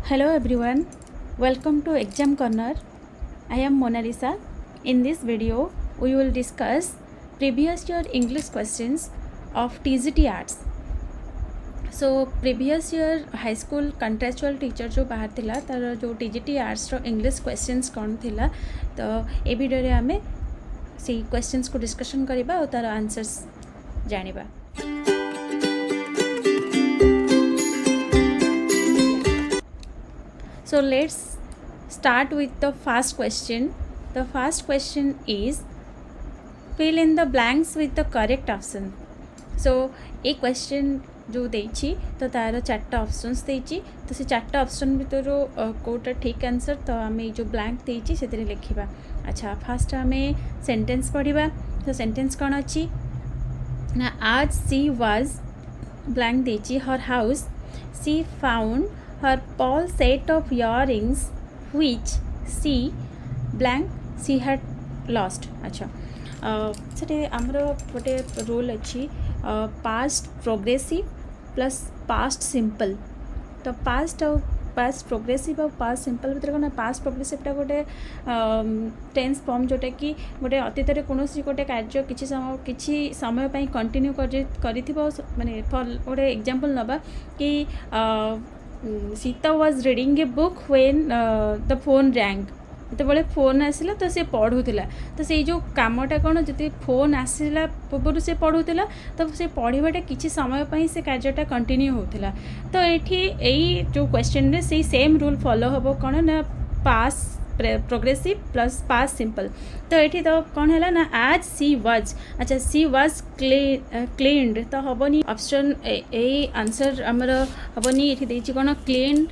Hello everyone, welcome to Exam Corner. I am Mona Lisa. In this video, we will discuss previous year English questions of TGT Arts. So previous year high school contractual teacher जो बाहर थिला तार जो TGT Arts रो English questions कौन थिला तो ए video रे हमें सी questions को डिस्कशन करिबा और तार answers जानिबा. So let's start with the first question. The first question is fill in the blanks with the correct option. So a question जो देछि तो तार चारटा ऑप्शंस देछि तो से चारटा ऑप्शन भीतर कोटा ठीक आंसर तो आमे जो ब्लैंक देछि सेतरे लिखिबा. अच्छा फर्स्ट आमे सेंटेंस पढ़िबा. तो सेंटेंस कोन अछि ना आज सी वाज ब्लैंक देछि her house she found her Paul set of earrings which she blank she had lost. अच्छा से आमर गोटे रूल अच्छी past progressive plus past simple. तो पास्ट और पास्ट प्रोग्रेसिव और पास्ट सिंपल भर कौन पास्ट प्रोग्रेसिवटा गोटे टेन्स फॉर्म जोटा कि गोटे अतीत कौन गोटे कार्य किसी समय कंटिन्यू माने फॉर गोटे एग्जांपल नबा कि Sita was reading a book when the phone wrong जो फोन आसला तो सी पढ़ुला तो से जो कामटा कौन जो फोन आसला पूर्व से पढ़ुला तो से पढ़ाटा किसी समय से कार्यटा कंटिन्यू होता. तो ये जो क्वेश्चन रे से सेम रूल फॉलो हम कौन ना पास प्रोग्रेसिव प्लस पास सिंपल. तो ये तो कौन है ना आज सी वाज. अच्छा सी वाज क्लीन्ड तो हेनी ऑप्शन ए आंसर आमर हेनी ये देती कौन क्लीन्ड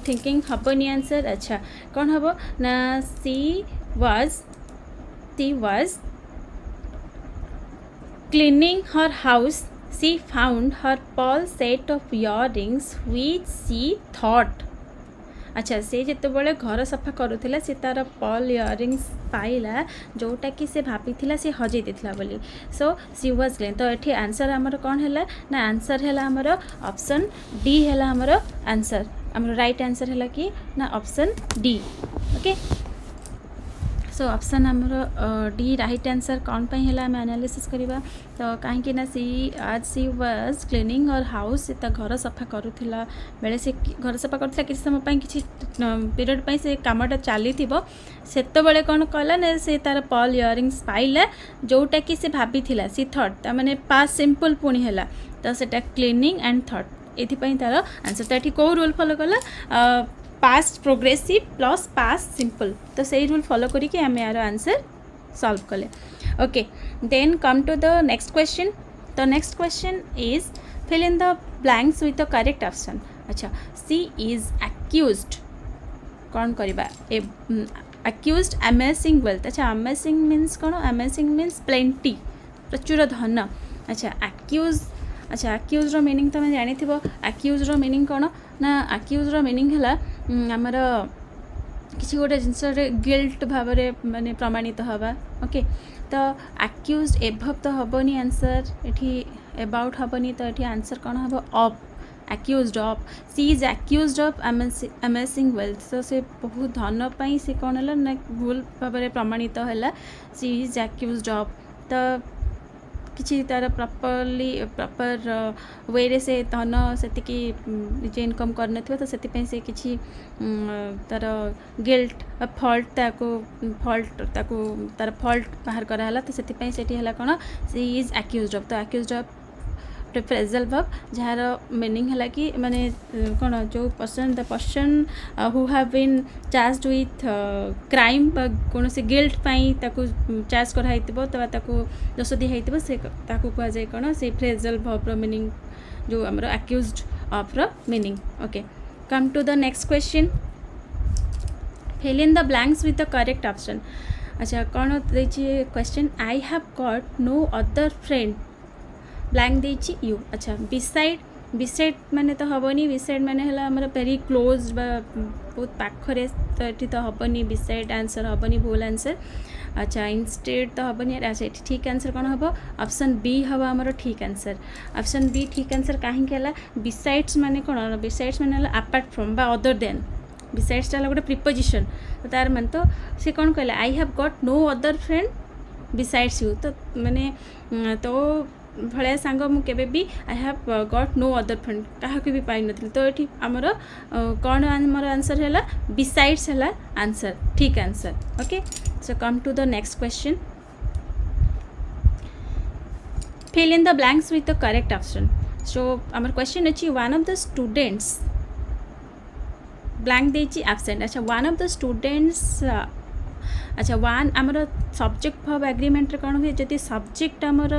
थिंकिंग हेनी आंसर. अच्छा कौन हम ना she was cleaning her house she found her pearl set of earrings which she thought. अच्छा से जितेबाला घर सफा करूला से तार पॉल इयरिंग्स पाइला जोटा कि से भाभी से हजई देता बोली. सो सी वाज क्लीन. तो ये आंसर आमर कौन है ना आंसर है आमर ऑप्शन डी है आमर आंसर आमर राइट आंसर है कि ना option D. Okay so option आमर डी राइट आंसर कौन पे है आम एनालिसिस करवा. तो कहीं ना सी आज सी वाज क्लीनिंग हर हाउस से घर सफा करूला बेले से घर सफा करूला किसी समय किसी पीरियड पे से कामटा चली सेतबले कौन कला ना से तार पॉल इयरिंग्स पाइला जोटा कि से भाभी सी थॉट मैंने पास सिंपल पुणी है तो सेटा क्लीनिंग एंड थॉट ये तार आंसर. तो ये कौ रूल फॉलो कला past progressive plus past simple. तो सही रूल फॉलो करके आम यार आंसर सॉल्व कले. Okay then come to the next question. The next question is fill in the blanks with the correct option. अच्छा सी इज एक्यूज्ड कौन करवा accused amassing wealth. अच्छा अमेजिंग मीन्स कौन amassing means plenty प्रचुर धन. अच्छा accused अच्छा accused रो meaning तुम जानी एक्यूज रो मीनिंग कौन ना एक्यूज रो मीनिंग है आमर किसी गोटे जिनस गिल्ट भाव माने प्रमाणित हवा. ओके तो एक्यूज एभव तो हेनी आंसर ये एबाउट हेनी. तो ये आंसर कौन हम of accused of she is accused of amassing wealth. तो से बहुत धन पाई से कौन है ना भूल भाव प्रमाणित है सी इज एक्यूज्ड ऑफ. तो किसी तार प्रॉपर वे रे से धन से निजे इनकम करन तो से किसी तार गिल्ट फॉल्ट तार फॉल्ट बाहर कराला. तो से कौन सी इज एक्यूज्ड ऑफ. तो एक्यूज्ड ऑफ फ्रेजल वर्ब जार मीनिंग है कि माने कौन जो person the person who have been charged with crime कौन से गिल्ट पाई चार्ज कराई तो दोष दिखाई से कह जाए कौन से फ्रेजल वर्ब मीनिंग जो आमर accused of meaning. Okay come to the next question fill in the blanks with the correct option. अच्छा कौन देखिए question I have got no other friend blank देची यू. अच्छा बिसाइड बिसाइड माने तो हेनी बिसाइड माने है आमर वेरी क्लोज बहुत पाखरे तो ये तो हेनी बिसाइड आंसर हेनी भूल आंसर अच्छा इंस्टेड तो हेनी अच्छा ये ठीक आंसर कौन हम ऑप्शन बी हम आमर ठीक आंसर ऑप्शन बी ठीक आंसर कहीं बिसाइड्स माने कौन बिसाइड्स माने अपार्ट फ्रॉम बा अदर देन बिसाइड्स गोटे प्रिपोजिशन तो तार मान तो सी कौन कहला I have got no other friend besides you तो माने तो भाया सांग मुझे भी I have got no other friend क्या भी पाई नी तो ये आमर कौन आमर आंसर है बिसाइड्स है आंसर ठीक answer okay so come to the next question fill in the blanks with the correct option so आमर क्वेश्चन अच्छी one of the students blank देची एब्सेंट अच्छा वन ऑफ द स्टूडेंट्स अच्छा one आमर subject verb agreement कौन हुए जदि subject आमर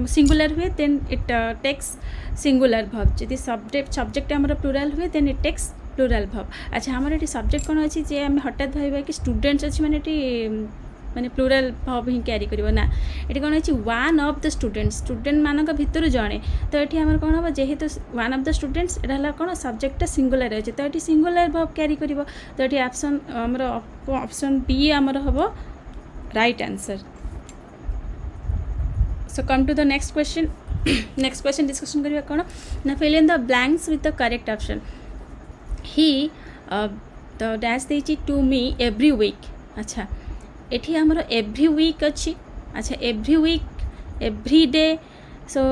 सिंगुलर हुए then it takes singular verb जदि सब्जेक्ट आमर प्लूराल हुए then it takes plural verb अच्छा आमर ये सब्जेक्ट कौन अच्छी जे आम हठात भाई कि स्टूडेंट्स अच्छी माने माने प्लूराल वर्ब ही क्यारी करिवो ना ये कौन अच्छी वन ऑफ द स्टूडेंट मानक भितर जड़े तो ये आमर कौन हम जेहेतु वन ऑफ द स्टूडेंट्स यहाँ कौन सब्जेक्ट सिंगुलर अच्छे तो ये सिंगुलर वर्ब क्यारी कर तो ये ऑप्शन आमर ऑप्शन बी आमर हम right answer so come to the next question discussion करवा कौन ना fill in the blanks with the correct option he तो डैश देची टू मी एवरी वीक अच्छा एठी आमर एवरी वीक अच्छी अच्छा every week every day so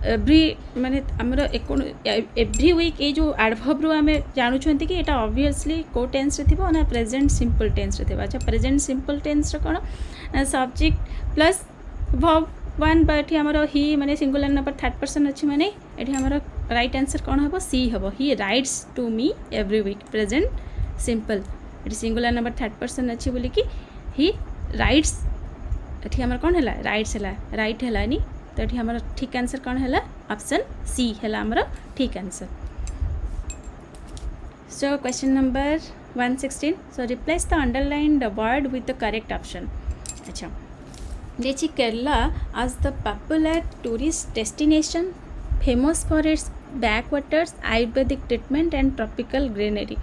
every माने आमर एवरी वीक ये जो एडवर्ब रू आम जानूँ कि यहाँ ऑब्वियसली को टेंस रे थिबो ना प्रेजेंट सिंपल टेंस रे थिबो अच्छा प्रेजेंट सिंपल टेंस रे कौन subject plus verb one but आमर ही माने सिंगुलर नंबर थर्ड पर्सन अच्छी माने ये आमर राइट आंसर कौन हम सी हम he writes to me every week present simple ये सिंगुलर नंबर थर्ड पर्सन अच्छी बोली कि ही राइट्स ये आमर कौन है राइट्स है राइट है नी तो ये आमर ठीक आंसर कौन है ऑप्शन सी है आमर ठीक answer so question number 116 so replace the underlined word with the correct option अच्छा देखिए Kerala is the popular tourist destination famous for its backwaters ayurvedic treatment and tropical greenery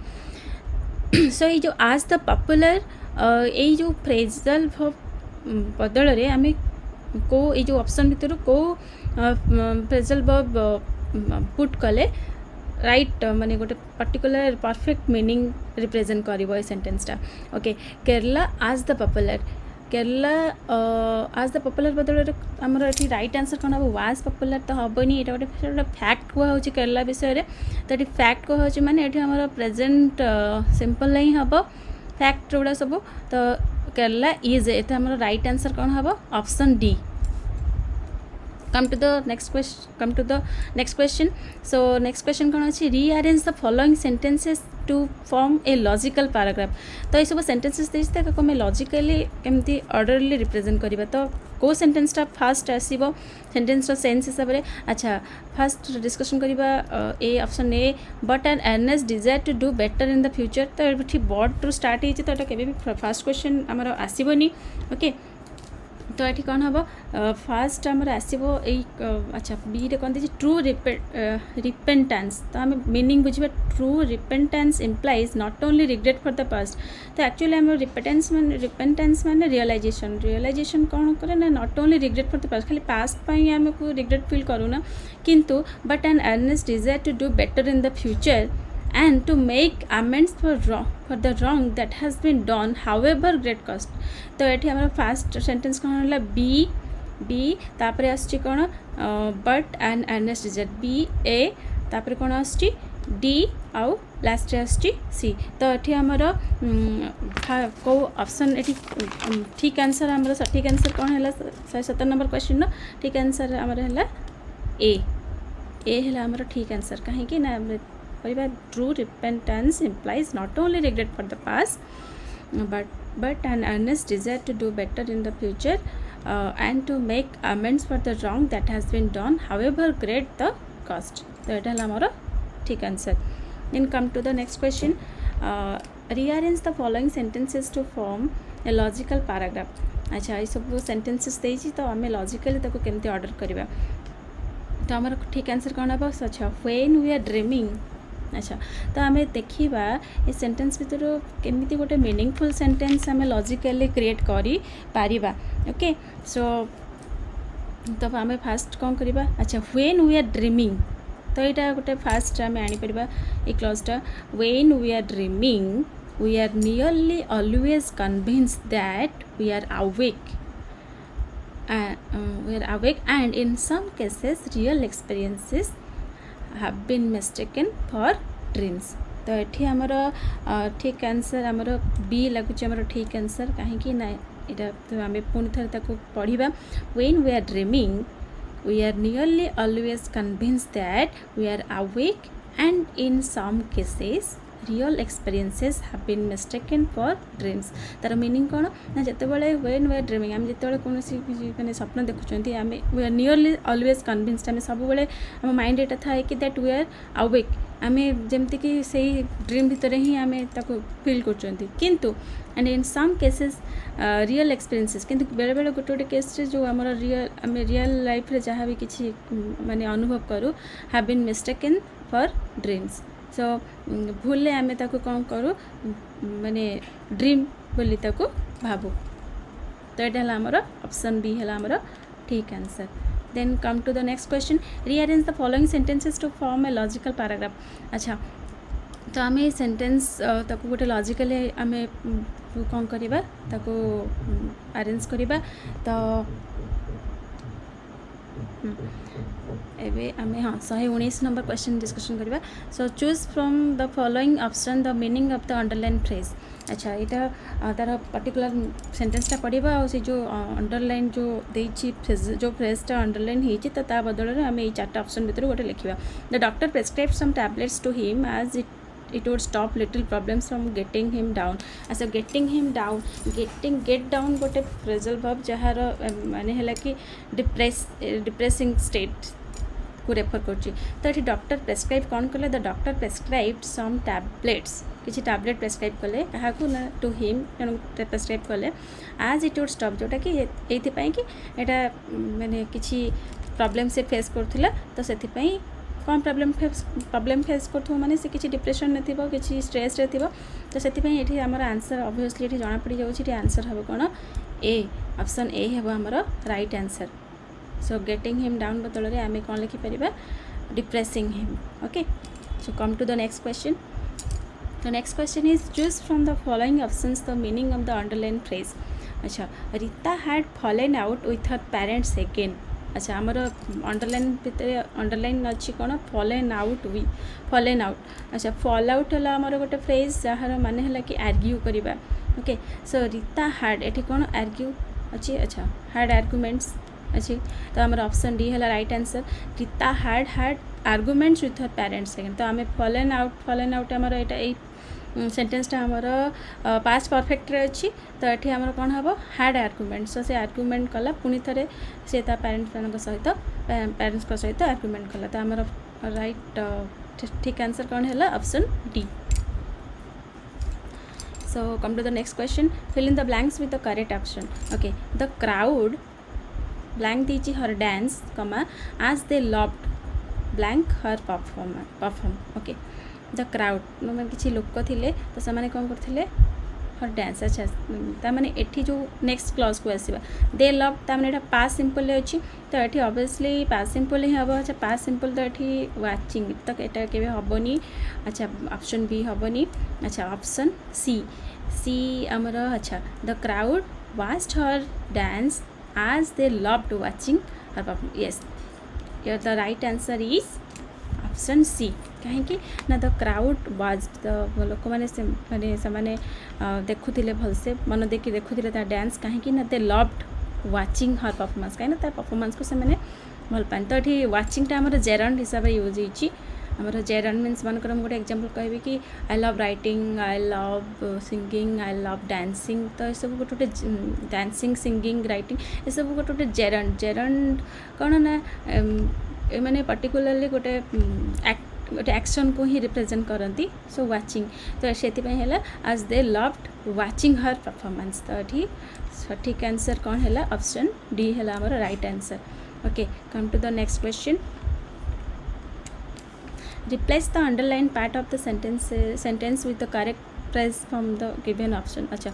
so ये जो आज द पॉपुलर यही जो फ्रेजल बदल रे आम को ये जो ऑप्शन भितर को फ्रेजल वर्ब पुट कले राइट माने गोटे पर्टिकुलर परफेक्ट मीनिंग रिप्रेजेंट कर सेंटेंसटा okay Kerala is the popular Kerala is the popular बदल आमर ये राइट आंसर कौन हम वाज पॉपुलर तो हेनी ये गोटे फैक्ट कहूँ केरला विषय तो ये फैक्ट कहूँ माने ये आमर प्रेजेंट सिंपल ही हम फैक्ट गुड़ा सब तो केरला इज ये आमर राइट आंसर कौन हम option D come to the next question so next question कौन अच्छी rearrange the following sentences to form a logical paragraph तो ये सब सेंटेंसेस देते आम लॉजिकली केमती ऑर्डरली रिप्रेजेंट करवा तो को सेंटेंसटा फास्ट आसो सेंटेंस सेंस हिसाब से अच्छा फास्ट डिस्कशन करवा A option A but an earnest desire to do better in the future तो ये बट रू स्टार्ट होती तो ये भी फास्ट क्वेश्चन आमर आसबनी ओके तो ये कौन हम फास्ट आमर आसो अच्छा बी रे कौन देखिए ट्रू रिपेंटेंस तो आम मीनिंग बुझे true repentance implies not only regret for the past तो एक्चुअली आम रिपेंटेंस माने रियलाइजेशन कौन करे ना not only regret for the past खाली पास्ट आम को रिग्रेट फील करूना किंतु but an earnest desire to do better in the future and to make amends for the wrong that has been done however great cost तो ये हमारा fast sentence कौन है बी तापर आसची कौन but and earnest desire B A तापर कौन आसची डी आउ लास्ट आसची सी तो ये हमार को ऑप्शन ये ठीक आंसर हमारा सठिक आंसर कौन है 117 नंबर क्वेश्चन ठीक आंसर हमारा है ए है हमारा ठीक आंसर कहीं ना true repentance implies not only regret for the past but an earnest desire to do better in the future and to make amends for the wrong that has been done however great the cost तो ये हमारा ठीक answer then come to the next question rearrange the following sentences to form a logical paragraph अच्छा ये सब sentences देती तो आम लॉजिकली केमती ऑर्डर करवा तो आमर ठीक आंसर कौन हम? अच्छा व्हेन वी आर ड्रीमिंग। अच्छा तो आम देखा ये सेंटेंस भितर केमी गोटे मीनिंगफुल सेंटेंस आम लॉजिकली क्रिएट करी पारिबा। ओके सो तो आम फास्ट कौन करवा? अच्छा व्हेन वी आर ड्रीमिंग, तो यहाँ गोटे फास्ट आम आनीपर ये क्लजटा when we are dreaming we are nearly always convinced that we are awake and in some cases real experiences have been mistaken for dreams। तो ये आमर ठीक आंसर आमर बी लगुच आमर ठीक आंसर कहीं ना यहाँ तो आम पुणी थे पढ़ा when we are dreaming we are nearly always convinced that we are awake and in some cases real experiences have been mistaken for dreams. तार मीनिंग कौन ना जितेबाला व्हेन वी आर ड्रीमिंग आम जिते कौन मैंने स्वप्न देखुं आम we are nearly always convinced आम सब आम माइंड एटा थाए कि दैट वी आर अवेक आम जमती कि से ड्रीम भितर ही आम फिल कर and in some cases real experiences किंतु बेले बेले गोटे गोटे केस जो आम रियल लाइफ रे जहाँ भी किसी माने अनुभव करूँ have been mistaken for dreams. So भूले आम कौन करूँ माने ड्रीम बोली भावु। तो यहाँ है आमर ऑप्शन बी है आमर ठीक answer. Then come to the next question rearrange the following sentences to form a logical paragraph. अच्छा तो आम ये सेंटेंस ताको गोटे लॉजिकली आम कौन करवा ताको अरेंज करवा। तो एबे आम हाँ 119 नंबर क्वेश्चन डिस्कशन करवा। So choose from the following option the meaning of the underline phrase. अच्छा यहाँ तार पर्टिकुलर सेंटेंसटा पढ़ा और से जो अंडरलाइन जो देछि फ्रेज जो फ्रेजटा अंडरलाइन होती तो ता बदल में आम ये 4टा ऑप्शन भितर गोटे लिखा the doctor prescribe some tablets to him as it would stop little problems from getting him down। अच्छा getting him down get down गोटे फ्रेजल वर्ब जार माने है कि डिप्रेसिंग स्टेट को रेफर कर। तो ये डॉक्टर प्रेस्क्राइब कौन कले the doctor prescribe some tablets किसी टैबलेट प्रेस्क्राइब कले क्या ना टू हिम तेणु प्रेस्क्राइब कले आज इट वुड स्टॉप जोटा कि ये कि यहाँ माने किसी प्रॉब्लम से फेस करूला तो से कौन प्रॉब्लम फेस कर माने से किसी डिप्रेशन में थी किसी स्ट्रेस रे थी तो से ये आमर आंसर ऑब्वियसली ये जना पड़ जाऊँगी आंसर हम कौन ए ऑप्शन ए है आमर right answer. So getting him down बदल में आम कौन लिखिपर depressing him. Okay so come to the next question. The next question is choose from the following options the meaning of the underline phrase. अच्छा Rita had fallen out with her parents again. अच्छा आमर underline भितर underline अच्छी कौन fallen out fallen out. अच्छा fall out है आमर गोटे फ्रेज जार माने है कि आर्ग्यू करवा। ओके सो रीता हैड ये कौन आर्ग्यू अच्छी। अच्छा हैड आर्गुमेंट्स अच्छी तो आमर ऑप्शन डी है right answer Rita had arguments with her parents second. तो आम फॉलन आउट आमर यहाँ सेंटेंसटा आमर पास्ट परफेक्ट रे अच्छी तो ये आमर कौन हम हैड आर्गुमेंट्स तो से आर्गुमेंट कला पुणी थे से पेरेंट्स मान सहित पेरेंट्स सहित आर्गुमेंट कला। तो आमर राइट ठीक आंसर कौन है option D. So come to the next question fill in the blanks with the correct option. Okay the crowd blank दीची her dance comma as they loved blank her perform. Okay the crowd मैंने किसी लोक थे तो से कौन करते हर dance. अच्छा ताने एठी जो नेक्स्ट क्लॉज को आसवा दे लव ताने पास सिंपल अच्छी तो ये ऑब्वियसली पास सिंपल ही हम। अच्छा पास सिंपल तो ये वाचिंग तो यहाँ के हेनी। अच्छा ऑप्शन बी हेनी। अच्छा ऑप्शन सी आमर अच्छा the crowd watched her dance as they loved watching her perform। yes here the right answer is option C कहीं ना द क्राउड वाज द लोक मैंने देखुले भलसे मन देखी देखुले डांस कहीं ना they loved watching her performance कहीं परफॉर्मेंस को से भल पाए। तो ये वाचिंगटा आम जेरंड हिसाब से यूज होती आमर जेरंड मीन्स मनकर गोटे एग्जांपल कहबी कि I love writing I love singing I love dancing तो ये सब गोटे गोटे डांसिंग सिंगिंग राइटिंग ये सब गोटे गोटे जेरंड कौन ना मैंने पर्टिकुलरली गोटे गोटे एक्शन को ही रिप्रेजेंट करती। सो वाचिंग तो से आज they loved watching her performance तो ये सठिक आंसर कौन है ऑप्शन डी है आमर right answer. Okay come to the next question replace the underline part of the sentence with the correct phrase from the given option. अच्छा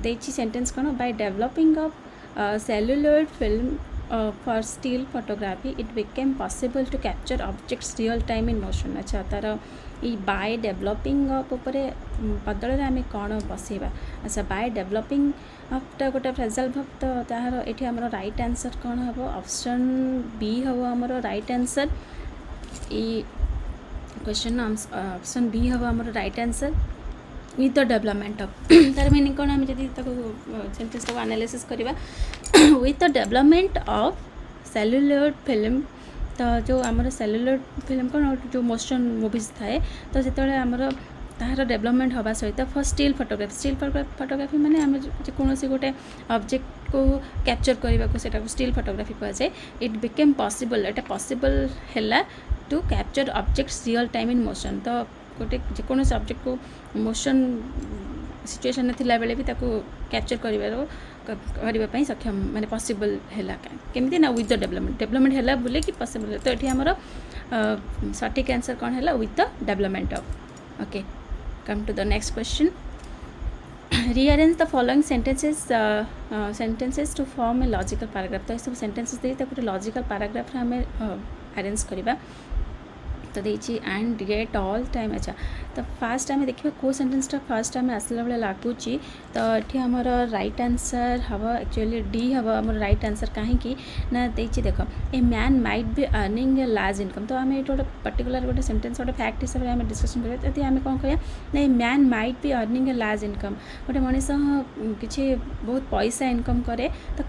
देखिए sentence कौन by developing of celluloid film for still photography it became possible to capture objects real time in motion. अच्छा तार ये by developing of उपरे बदल आम कौन बसैबा. अच्छा बाय डेवलपिंग अफ्टा गोटे फ्रेजाल भब तो तार ये आम राइट आंसर कौन हम ऑप्शन बी हम आम राइट आंसर. ये क्वेश्चन ऑप्शन बी हम आम right answer with the development of तार मीनिंग कौन आम जब सेंटेंस को एनालिसिस करवा with the development of cellular film. तो जो आमर सेल्युलर फिल्म कौन जो मोशन मूवीज थाए तो जो आमर तार डेवलपमेंट हवा सहित फर्स्ट स्टिल फोटोग्राफी माने आम जेकोसी गोटे ऑब्जेक्ट को कैप्चर करने को स्टिल फोटोग्राफी कहुए. इट बिकेम पॉसिबल एटा पॉसिबल है to capture objects real time in motion. तो गोटे जेकोसी ऑब्जेक्ट को मोशन सिचुएशन थिला बेले भी ताको कैप्चर करने सक्षम माने पॉसिबल है केमती ना विथ द डेवलपमेंट है बोले कि पॉसिबल. तो ये आमर सटीक आंसर कौन है with the development of. Okay come to the next question. Rearrange the following sentences to form a logical paragraph. तो ये सब sentences दे गोटे logical paragraph आम arrange करवा. तो देखिए एंड गेट ऑल टाइम. अच्छा तो फास्ट आम देखा कौ सेन्टेन्सटा फास्ट आम आसला बेले लगुच. तो ये आमर राइट आंसर हम एक्चुअली डी हम आम राइट आंसर कहीं ना देखिए देख a man might be earning a large income. तो आम ये गोटे पर्टिकुलर गोटे सेन्टेन्स गोटे फैक्ट हिसाब से आम डिस्कसन करें यदि आम कौन कह ना a man might be earning a large income. गोटे मनीष किसी बहुत पैसा इनकम करे तो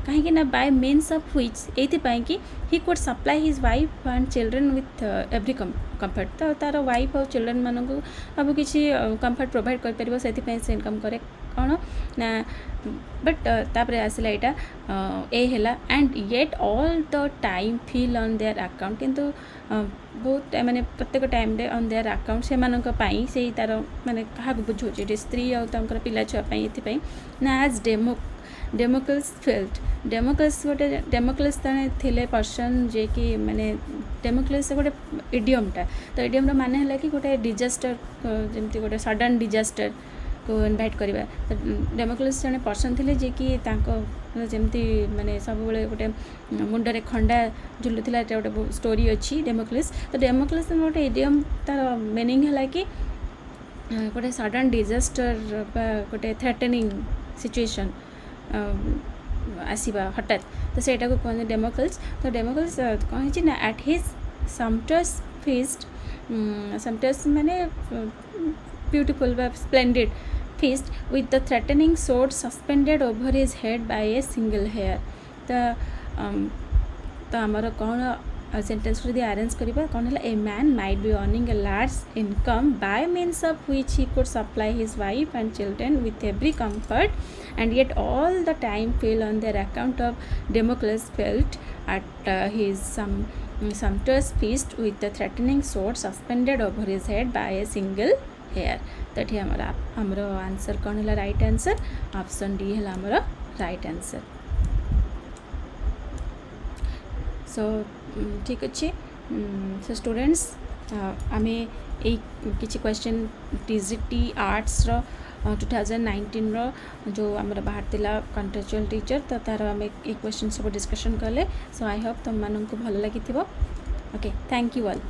कहीं ना बाय मीन्स ऑफ व्हिच एपाई कि he could supply his wife and children with every comfort. तो तार वाइफ और चिल्ड्रेन मानक सब किसी कंफर्ट प्रोवाइड कर से इनकम करे कौन ना. बट तापर आसला यहाँ ए है and yet all the time feel on their account. किंतु बहुत माने प्रत्येक टाइम ऑन देयर अकाउंट से तार माने क्या बुझे स्त्री और पिला छुआपाई ये ना एज डेमोक्रेट्स फेल्ट. डेमोक्रेट्स थे पर्सन जे कि माने डेमोक्रेट्स गोटे इडियमटा. तो इडियम माने है कि गोटे डिजास्टर जमती गोटे सडन डिजास्टर को इनवाइट करवा. तो डेमोक्रेट्स जड़े पर्सन थे जे कि जमती माने सब गोटे मुंडरे खंडा झुलुला गोटे स्टोरी अच्छी डेमोक्रेट्स. तो डेमोक्रेट्स गोटे इडियम तार मीनिंग है कि गोटे सडन डिजास्टर गोटे थ्रेटनिंग सिचुएशन आसवा हठात. तो सेटा को कहते डेमोक्रेट्स. तो डेमोक्रेट्स कौन ना एट हिज समटस फीस्ट समटस माने beautiful splendid feast with the threatening sword suspended over his head by a single hair. तो आमर कौन सेंटेंस यदि अरेंज करवा कौन है a man might be earning a large income by means of which he could supply his wife and children with every comfort and yet all the time fell on their account of Democrats felt at his sumptuous feast with the threatening sword suspended over his head by a single hair. तो ये आमर answer कौन है right answer option D है आमर right answer. सो ठीक अच्छे. So students आम ये किसी क्वेश्चन टीजीटी आर्ट्स 2019 जो आमर बाहर कंटेक्चुअल टीचर. तो तार आम ये क्वेश्चन सब डिस्कशन कले. सो आई होप तुम मानक भल लगी. Okay thank you all.